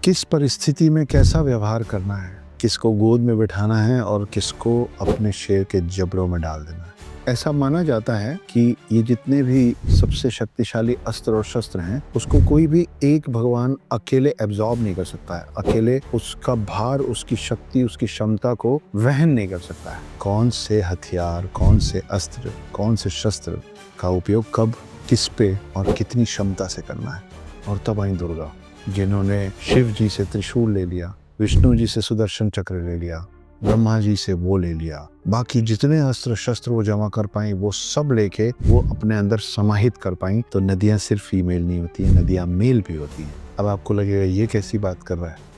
किस परिस्थिति में कैसा व्यवहार करना है, किसको गोद में बिठाना है और किसको अपने शेर के जबड़ों में डाल देना है। ऐसा माना जाता है कि ये जितने भी सबसे शक्तिशाली अस्त्र और शस्त्र हैं, उसको कोई भी एक भगवान अकेले एब्जॉर्ब नहीं कर सकता है। अकेले उसका भार, उसकी शक्ति, उसकी क्षमता को वहन नहीं कर सकता है। कौन से हथियार, कौन से अस्त्र, कौन से शस्त्र का उपयोग कब, किस पे और कितनी क्षमता से करना है। और तब आई दुर्गा, जिन्होंने शिव जी से त्रिशूल ले लिया, विष्णु जी से सुदर्शन चक्र ले लिया, ब्रह्मा जी से वो ले लिया, बाकी जितने अस्त्र शस्त्र वो जमा कर पाई वो सब लेके वो अपने अंदर समाहित कर पाई। तो नदियां सिर्फ फीमेल नहीं होती है, नदियां मेल भी होती हैं। अब आपको लगेगा ये कैसी बात कर रहा है।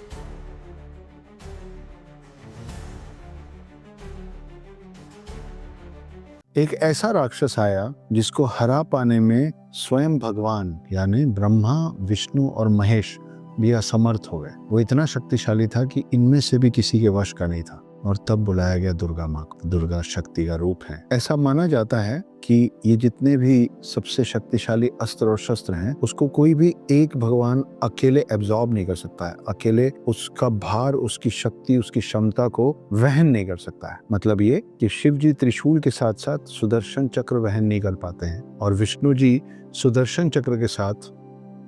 एक ऐसा राक्षस आया जिसको हरा पाने में स्वयं भगवान यानी ब्रह्मा, विष्णु और महेश भी असमर्थ हो गए। वो इतना शक्तिशाली था कि इनमें से भी किसी के वश का नहीं था। और तब बुलाया गया दुर्गा माँ को। दुर्गा शक्ति का रूप है। ऐसा माना जाता है कि ये जितने भी सबसे शक्तिशाली अस्त्र और शस्त्र हैं, उसको कोई भी एक भगवान अकेले एब्जॉर्ब नहीं कर सकता है। अकेले उसका भार, उसकी शक्ति, उसकी क्षमता को वहन नहीं कर सकता है। मतलब ये कि शिव जी त्रिशूल के साथ साथ सुदर्शन चक्र वहन नहीं कर पाते हैं और विष्णु जी सुदर्शन चक्र के साथ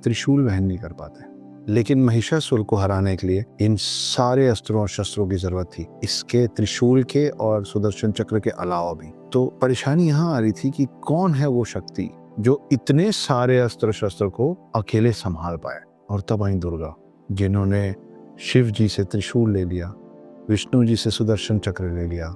त्रिशूल वहन नहीं कर पाते। लेकिन महिषासुर को हराने के लिए इन सारे अस्त्रों और शस्त्रों की जरूरत थी, इसके त्रिशूल के और सुदर्शन चक्र के अलावा भी। तो परेशानी यहाँ आ रही थी कि कौन है वो शक्ति जो इतने सारे अस्त्र शस्त्र को अकेले संभाल पाए। और तब आई दुर्गा, जिन्होंने शिव जी से त्रिशूल ले लिया, विष्णु जी से सुदर्शन चक्र ले लिया।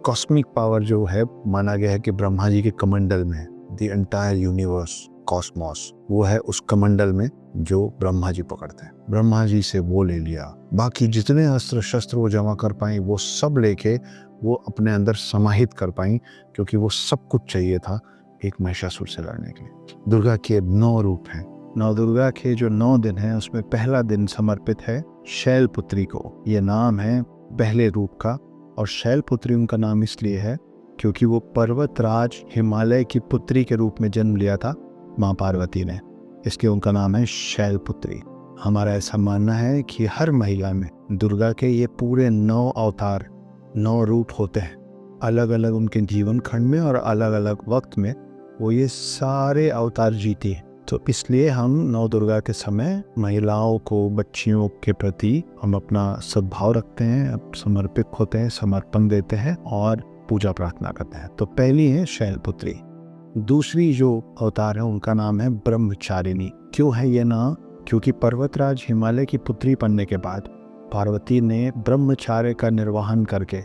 कॉस्मिक पावर जो है, माना गया है कि ब्रह्मा जी के कमंडल में, द एंटायर यूनिवर्स, कॉस्मोस, वो है उस कमंडल में जो ब्रह्मा जी पकड़ते हैं। ब्रह्मा जी से वो ले लिया, बाकी जितने अस्त्र शस्त्र वो जमा कर पाई वो सब लेके वो अपने अंदर समाहित कर पाई, क्योंकि वो सब कुछ चाहिए था एक महिषासुर से लड़ने के लिए। दुर्गा के 9 रूप हैं। नवदुर्गा के जो 9 दिन हैं उसमें पहला दिन समर्पित है शैलपुत्री को। ये नाम है पहले रूप का। और शैलपुत्री उनका नाम इसलिए है क्योंकि वो पर्वतराज हिमालय की पुत्री के रूप में जन्म लिया था माँ पार्वती ने, इसलिए उनका नाम है शैलपुत्री। हमारा ऐसा मानना है कि हर महिला में दुर्गा के ये पूरे 9 अवतार, 9 रूप होते हैं। अलग अलग उनके जीवन खंड में और अलग अलग वक्त में वो ये सारे अवतार जीती हैं। तो इसलिए हम नवदुर्गा के समय महिलाओं को, बच्चियों के प्रति हम अपना सद्भाव रखते हैं, समर्पित होते हैं, समर्पण देते हैं और पूजा प्रार्थना करते हैं। तो पहली है शैलपुत्री। दूसरी जो अवतार है उनका नाम है ब्रह्मचारिणी। क्यों है ये नाम? क्योंकि पर्वतराज हिमालय की पुत्री बनने के बाद पार्वती ने ब्रह्मचार्य का निर्वहन करके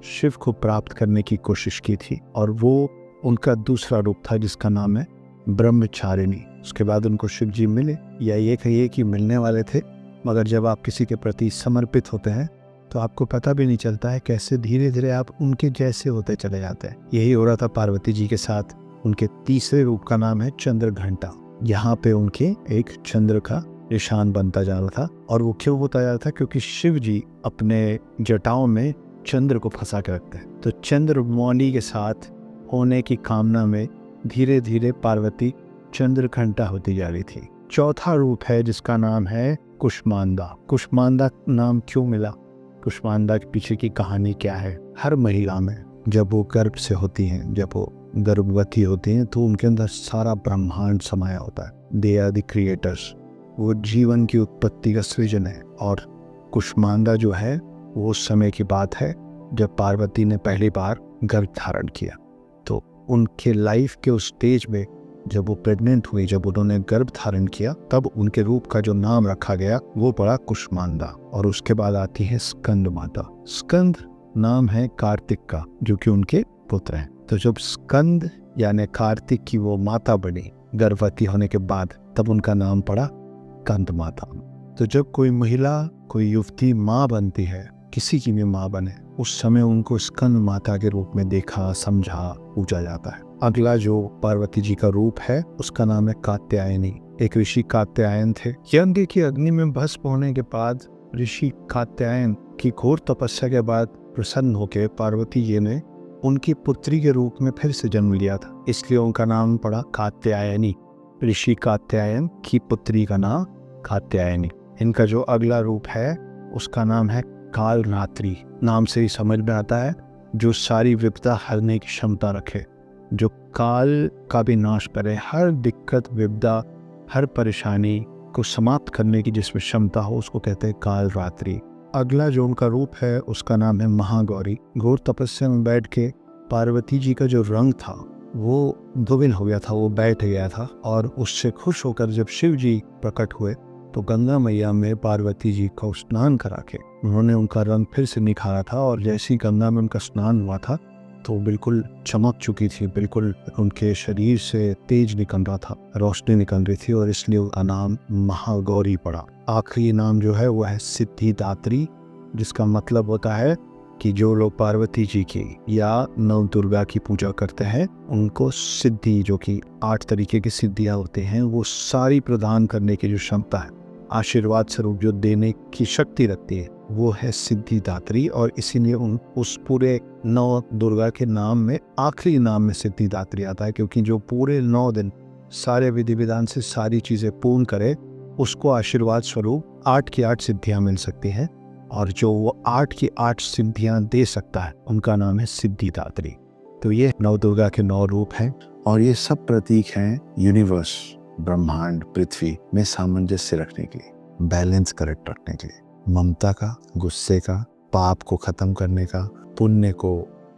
शिव को प्राप्त करने की कोशिश की थी, और वो उनका दूसरा रूप था जिसका नाम है ब्रह्मचारिणी। उसके बाद उनको शिव जी मिले, या ये कहिए कि मिलने वाले थे, मगर जब आप किसी के प्रति समर्पित होते हैं तो आपको पता भी नहीं चलता है कैसे धीरे धीरे आप उनके जैसे होते चले जाते हैं। यही हो रहा था पार्वती जी के साथ। उनके तीसरे रूप का नाम है चंद्र घंटा। यहाँ पे उनके एक चंद्र का निशान बनता जा रहा था। और वो क्यों होता जा रहा था? क्योंकि शिव जी अपने जटाओं में चंद्र को फंसा के रखते हैं। तो चंद्र मौनी के साथ होने की कामना में धीरे धीरे पार्वती चंद्र घंटा होती जा रही थी। चौथा रूप है जिसका नाम है कुष्मांडा। कुष्मांडा नाम क्यों मिला? कुष्मांडा के पीछे की कहानी क्या है? हर महिला में जब वो गर्भ से होती हैं, जब वो गर्भवती होती हैं, तो उनके अंदर सारा ब्रह्मांड समाया होता है। They are the creators. वो जीवन की उत्पत्ति का सृजन है। और कुष्मांडा जो है वो उस समय की बात है जब पार्वती ने पहली बार गर्भ धारण किया। तो उनके लाइफ के उस स्टेज में जब वो प्रेग्नेंट हुई, जब उन्होंने गर्भ धारण किया, तब उनके रूप का जो नाम रखा गया वो पड़ा कुष्मांडा। और उसके बाद आती है स्कंद माता। स्कंद नाम है कार्तिक का, जो कि उनके पुत्र हैं। तो जब स्कंद यानी कार्तिक की वो माता बनी गर्भवती होने के बाद, तब उनका नाम पड़ा स्कंद माता। तो जब कोई महिला, कोई युवती माँ बनती है, किसी की भी माँ बने, उस समय उनको स्कंद माता के रूप में देखा, समझा, पूजा जाता है। अगला जो पार्वती जी का रूप है उसका नाम है कात्यायनी। एक ऋषि कात्यायन थे। यज्ञ की अग्नि में भस्म होने के बाद ऋषि कात्यायन की घोर तपस्या के बाद प्रसन्न होकर पार्वती जी ने उनकी पुत्री के रूप में फिर से जन्म लिया था, इसलिए उनका नाम पड़ा कात्यायनी। ऋषि कात्यायन की पुत्री का नाम कात्यायनी। इनका जो अगला रूप है उसका नाम है काल रात्रि। नाम से ही समझ में आता है जो सारी विपदा हरने की क्षमता रखे, जो काल का भी नाश करे, हर दिक्कत विपदा हर परेशानी को समाप्त करने की जिसमें क्षमता हो उसको कहते हैं काल रात्रि। अगला जो उनका रूप है उसका नाम है महागौरी। घोर तपस्या में बैठ के पार्वती जी का जो रंग था वो दुबिन हो गया था, वो बैठ गया था, और उससे खुश होकर जब शिव जी प्रकट हुए तो गंगा मैया में पार्वती जी का स्नान करा के उन्होंने उनका रंग फिर से निखारा था, और जैसे ही गंगा में उनका स्नान हुआ था तो बिल्कुल चमक चुकी थी, बिल्कुल उनके शरीर से तेज निकल रहा था, रोशनी निकल रही थी, और इसलिए उनका नाम महागौरी पड़ा। आखिरी नाम जो है वो है सिद्धिदात्री, जिसका मतलब होता है कि जो लोग पार्वती जी की या नव दुर्गा की पूजा करते हैं उनको सिद्धि, जो कि 8 तरीके की सिद्धियां होते हैं, वो सारी प्रदान करने की जो क्षमता है, आशीर्वाद स्वरूप जो देने की शक्ति रखती है, वो है सिद्धिदात्री। और इसीलिए उस पूरे नौ दुर्गा के नाम में आखिरी नाम में सिद्धिदात्री आता है, क्योंकि जो पूरे 9 दिन सारे विधि विधान से सारी चीजें पूर्ण करे उसको आशीर्वाद स्वरूप 8 की 8 सिद्धियां मिल सकती हैं, और जो वो 8 की 8 सिद्धियां दे सकता है उनका नाम है सिद्धिदात्री। तो ये नव दुर्गा के 9 रूप हैं, और ये सब प्रतीक हैं यूनिवर्स, ब्रह्मांड, पृथ्वी में सामंजस्य रखने के लिए, बैलेंस करेक्ट रखने के लिए, ममता का, गुस्से का, पाप को खत्म करने का, पुण्य को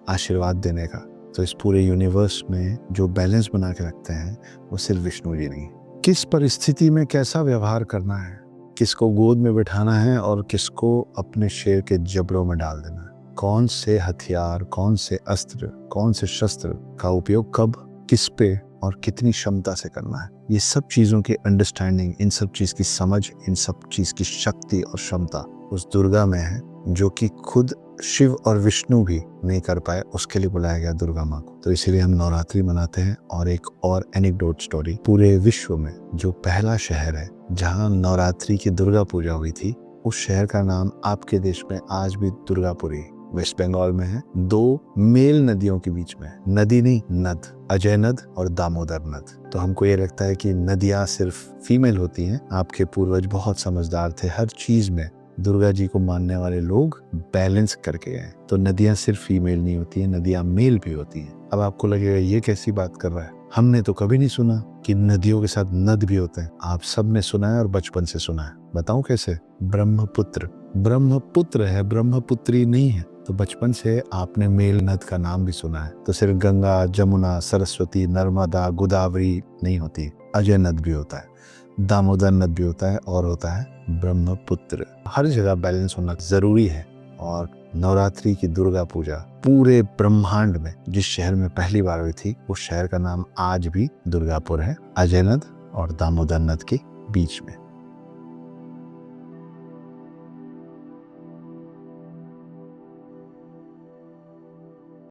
आशीर्वाद देने का। तो इस पूरे यूनिवर्स में जो बैलेंस बना के रखते हैं वो सिर्फ विष्णु जी नहीं। किस परिस्थिति में कैसा व्यवहार करना है, किसको गोद में बिठाना है और किसको अपने शेर के जबड़ों में डाल देना है, कौन से हथियार, कौन से अस्त्र, कौन से शस्त्र का उपयोग कब, किस पे और कितनी क्षमता से करना है, ये सब चीज़ों की अंडरस्टैंडिंग, इन सब चीज़ की समझ, इन सब चीज़ की शक्ति और क्षमता उस दुर्गा में है, जो कि खुद शिव और विष्णु भी नहीं कर पाए, उसके लिए बुलाया गया दुर्गा माँ को। तो इसीलिए हम नवरात्रि मनाते हैं। और एक और एनेक्डोट स्टोरी, पूरे विश्व में जो पहला शहर है जहाँ नवरात्रि की दुर्गा पूजा हुई थी, उस शहर का नाम आपके देश में आज भी दुर्गापुरी वेस्ट बंगाल में है। 2 मेल नदियों के बीच में, नदी नहीं नद, अजय नद और दामोदर नद। तो हमको ये लगता है कि नदियाँ सिर्फ फीमेल होती हैं। आपके पूर्वज बहुत समझदार थे, हर चीज में दुर्गा जी को मानने वाले लोग बैलेंस करके गए। तो नदियाँ सिर्फ फीमेल नहीं होती हैं, नदियाँ मेल भी होती हैं। अब आपको लगेगा ये कैसी बात कर रहा है, हमने तो कभी नहीं सुना कि नदियों के साथ नद भी होते हैं। आप सब ने सुना है और बचपन से सुना है। बताऊं कैसे? ब्रह्मपुत्र, ब्रह्मपुत्र है, ब्रह्मपुत्री नहीं है। तो बचपन से आपने मेल नद का नाम भी सुना है। तो सिर्फ गंगा, जमुना, सरस्वती, नर्मदा, गोदावरी नहीं होती, अजय नद भी होता है, दामोदर नद भी होता है, और होता है ब्रह्मपुत्र। हर जगह बैलेंस होना जरूरी है। और नवरात्रि की दुर्गा पूजा पूरे ब्रह्मांड में जिस शहर में पहली बार हुई थी, उस शहर का नाम आज भी दुर्गापुर है, अजय नद और दामोदर नद के बीच में।